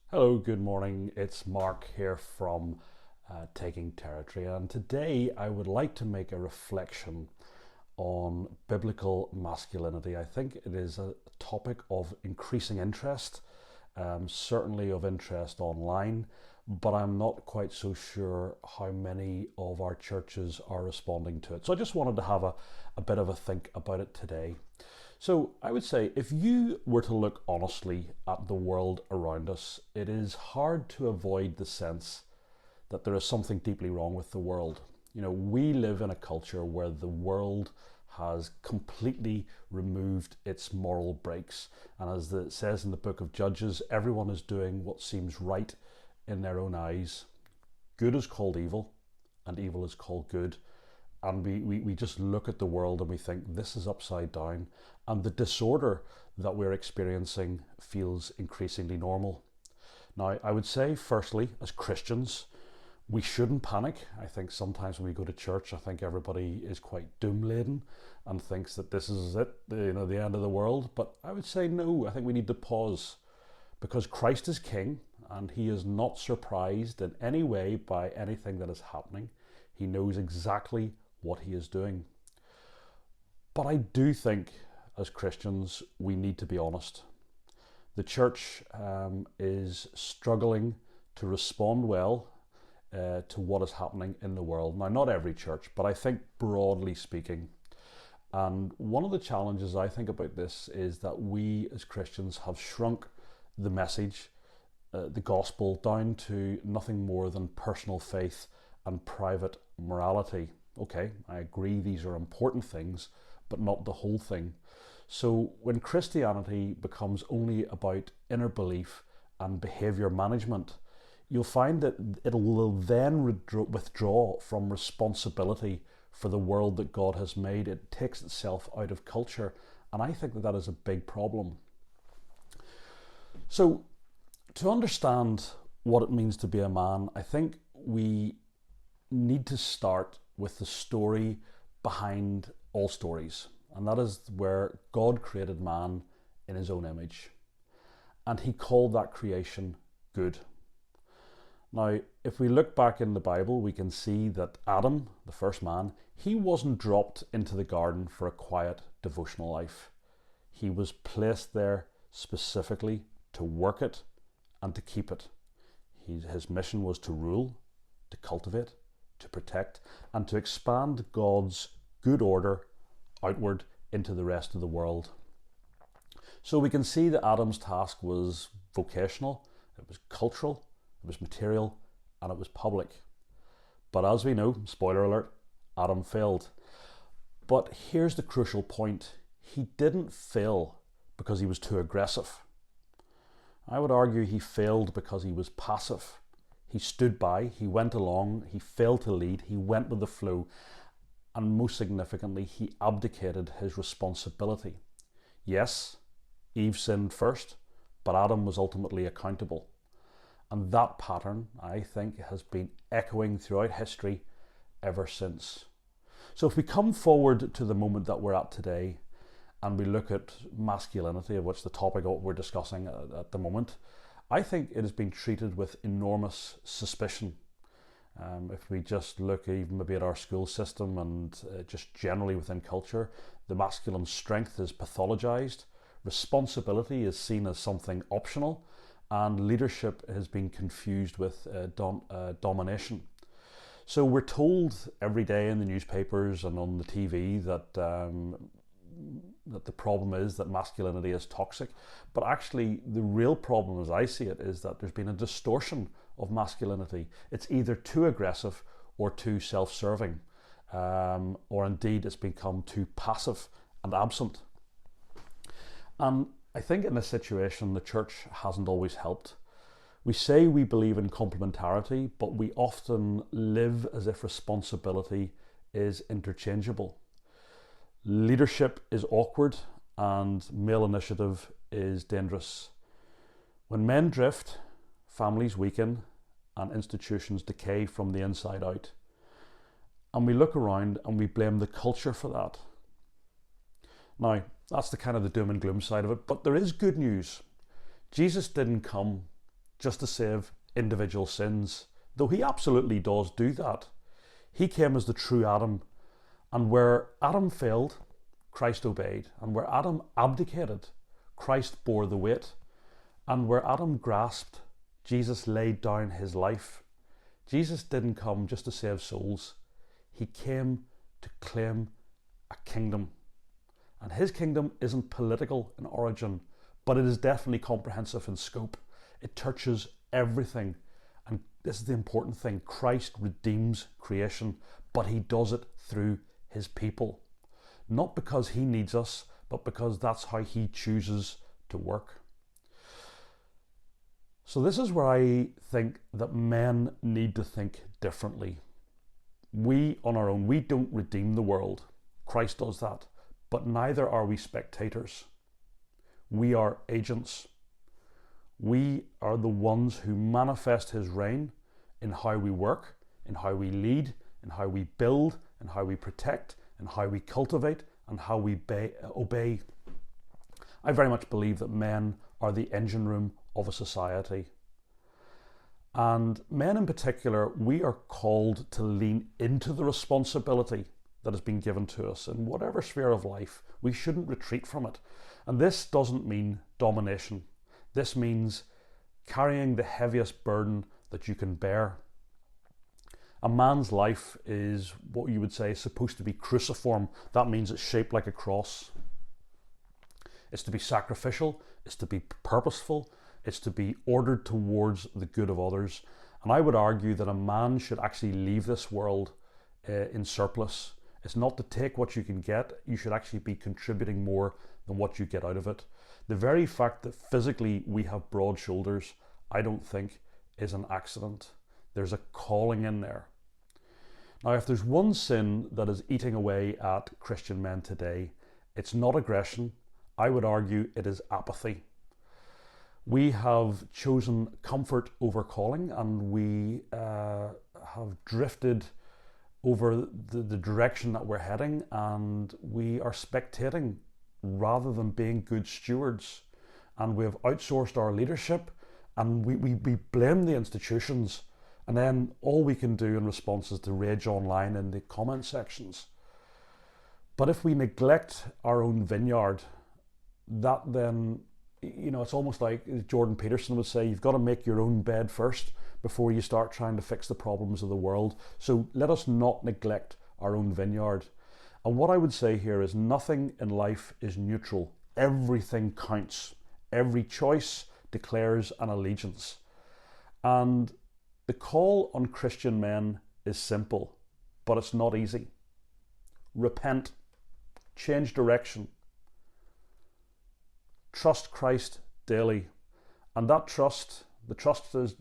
Hello, good morning. It's Mark here from Taking Territory, and today I would like to make a reflection on biblical masculinity. I think it is a topic of increasing interest, certainly of interest online, but I'm not quite so sure how many of our churches are responding to it. So I just wanted to have a bit of a think about it today. So I would say if you were to look honestly at the world around us, it is hard to avoid the sense that there is something deeply wrong with the world. You know, we live in a culture where the world has completely removed its moral brakes. And as it says in the book of Judges, everyone is doing what seems right in their own eyes. Good is called evil, and evil is called good. And we just look at the world and we think this is upside down, and the disorder that we're experiencing feels increasingly normal. Now, I would say, firstly, as Christians, we shouldn't panic. I think sometimes when we go to church, I think everybody is quite doom laden and thinks that this is it, the end of the world. But I would say no. I think we need to pause, because Christ is King and he is not surprised in any way by anything that is happening. He knows exactly what he is doing. But I do think as Christians we need to be honest. The church is struggling to respond well to what is happening in the world. Now, not every church, but I think broadly speaking. And one of the challenges I think about this is that we as Christians have shrunk the message, the gospel, down to nothing more than personal faith and private morality. Okay, I agree these are important things, but not the whole thing. So when Christianity becomes only about inner belief and behaviour management, you'll find that it will then withdraw from responsibility for the world that God has made. It takes itself out of culture, and I think that that is a big problem. So to understand what it means to be a man, I think we need to start with the story behind all stories, and that is where God created man in his own image, and he called that creation good. Now, if we look back in the Bible, we can see that Adam, the first man, he wasn't dropped into the garden for a quiet devotional life. He was placed there specifically to work it and to keep it. His mission was to rule, to cultivate, to protect, and to expand God's good order outward into the rest of the world. So we can see that Adam's task was vocational, it was cultural, it was material, and it was public. But as we know, spoiler alert, Adam failed. But here's the crucial point. He didn't fail because he was too aggressive. I would argue he failed because he was passive. He stood by, he went along, he failed to lead, he went with the flow, and most significantly, he abdicated his responsibility. Yes, Eve sinned first, but Adam was ultimately accountable. And that pattern, I think, has been echoing throughout history ever since. So if we come forward to the moment that we're at today, and we look at masculinity, of which the topic we're discussing at the moment, I think it has been treated with enormous suspicion. If we just look even maybe at our school system and just generally within culture, the masculine strength is pathologized, responsibility is seen as something optional, and leadership has been confused with domination. So we're told every day in the newspapers and on the TV that the problem is that masculinity is toxic. But actually, the real problem, as I see it, is that there's been a distortion of masculinity. It's either too aggressive or too self-serving, or indeed it's become too passive and absent. And I think in this situation, the church hasn't always helped. We say we believe in complementarity, but we often live as if responsibility is interchangeable. Leadership is awkward and male initiative is dangerous. When men drift, families weaken and institutions decay from the inside out. And we look around and we blame the culture for that. Now, that's the kind of the doom and gloom side of it, but there is good news. Jesus didn't come just to save individual sins, though he absolutely does do that. He came as the true Adam, and where Adam failed, Christ obeyed, and where Adam abdicated, Christ bore the weight, and where Adam grasped, Jesus laid down his life. Jesus didn't come just to save souls. He came to claim a kingdom. And his kingdom isn't political in origin, but it is definitely comprehensive in scope. It touches everything. And this is the important thing. Christ redeems creation, but he does it through his people. Not because he needs us, but because that's how he chooses to work. So this is where I think that men need to think differently. We, on our own, we don't redeem the world. Christ does that. But neither are we spectators. We are agents. We are the ones who manifest his reign in how we work, in how we lead, in how we build, in how we protect, in how we cultivate, and how we obey. I very much believe that men are the engine room of a society. And men in particular, we are called to lean into the responsibility that has been given to us in whatever sphere of life. We shouldn't retreat from it. And this doesn't mean domination. This means carrying the heaviest burden that you can bear. A man's life is what you would say is supposed to be cruciform. That means it's shaped like a cross. It's to be sacrificial. It's to be purposeful. It's to be ordered towards the good of others. And I would argue that a man should actually leave this world in surplus. It's not to take what you can get. You should actually be contributing more than what you get out of it. The very fact that physically we have broad shoulders, I don't think is an accident. There's a calling in there. Now, if there's one sin that is eating away at Christian men today, it's not aggression. I would argue it is apathy. We have chosen comfort over calling, and we have drifted over the direction that we're heading, and we are spectating rather than being good stewards. And we have outsourced our leadership, and we blame the institutions, and then all we can do in response is to rage online in the comment sections. But if we neglect our own vineyard, that then, it's almost like Jordan Peterson would say, you've got to make your own bed first before you start trying to fix the problems of the world. So let us not neglect our own vineyard. And what I would say here is nothing in life is neutral. Everything counts. Every choice declares an allegiance. And the call on Christian men is simple, but it's not easy. Repent. Change direction. Trust Christ daily. And that trust, the trust, as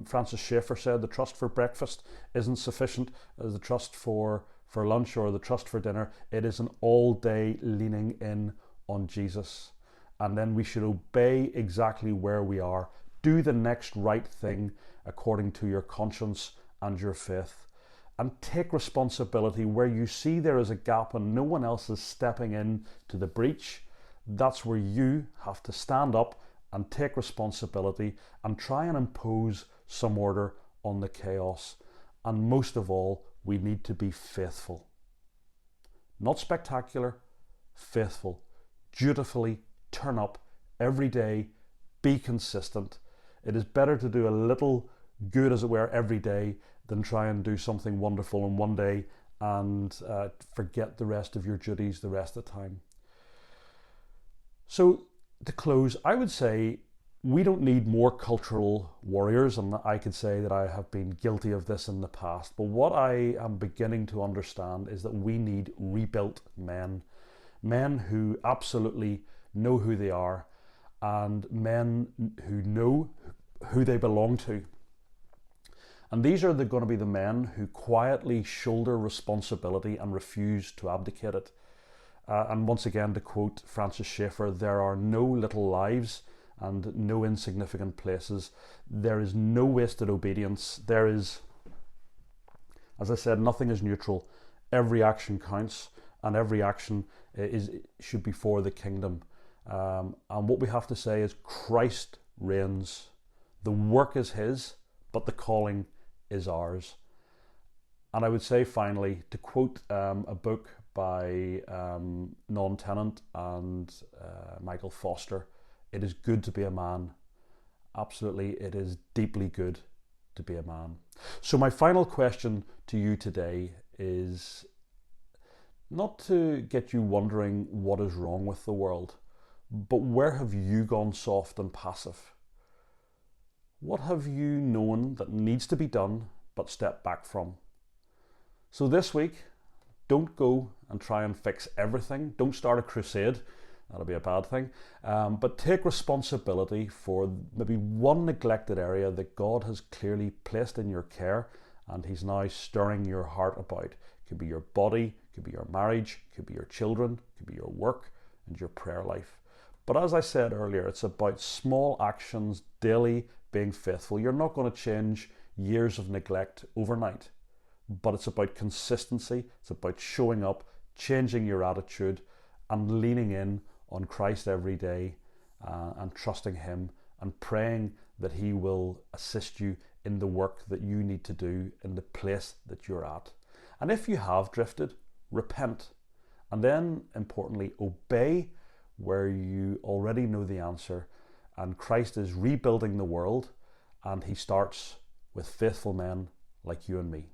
Francis Schaeffer said, the trust for breakfast isn't sufficient as the trust for lunch or the trust for dinner. It is an all-day leaning in on Jesus. And then we should obey exactly where we are. Do the next right thing according to your conscience and your faith. And take responsibility where you see there is a gap and no one else is stepping in to the breach. That's where you have to stand up and take responsibility and try and impose some order on the chaos. And most of all, we need to be faithful. Not spectacular, faithful. Dutifully turn up every day, be consistent. It is better to do a little good, as it were, every day than try and do something wonderful in one day and forget the rest of your duties the rest of the time. So to close, I would say we don't need more cultural warriors, and I could say that I have been guilty of this in the past, but what I am beginning to understand is that we need rebuilt men who absolutely know who they are, and men who know who they belong to. And these are going to be the men who quietly shoulder responsibility and refuse to abdicate it. And once again, to quote Francis Schaeffer, there are no little lives and no insignificant places. There is no wasted obedience. There is, as I said, nothing is neutral. Every action counts, and every action should be for the kingdom. And what we have to say is Christ reigns. The work is his, but the calling is ours. And I would say finally, to quote a book by Non Tennant and Michael Foster, it is good to be a man. Absolutely, it is deeply good to be a man. So my final question to you today is not to get you wondering what is wrong with the world, but where have you gone soft and passive? What have you known that needs to be done but stepped back from? So this week, don't go and try and fix everything. Don't start a crusade. That'll be a bad thing. But take responsibility for maybe one neglected area that God has clearly placed in your care and he's now stirring your heart about. It could be your body, it could be your marriage, it could be your children, it could be your work and your prayer life. But as I said earlier, it's about small actions daily being faithful. You're not going to change years of neglect overnight, but it's about consistency. It's about showing up, changing your attitude and leaning in on Christ every day and trusting him and praying that he will assist you in the work that you need to do in the place that you're at. And if you have drifted, repent. And then, importantly, obey where you already know the answer. And Christ is rebuilding the world, and he starts with faithful men like you and me.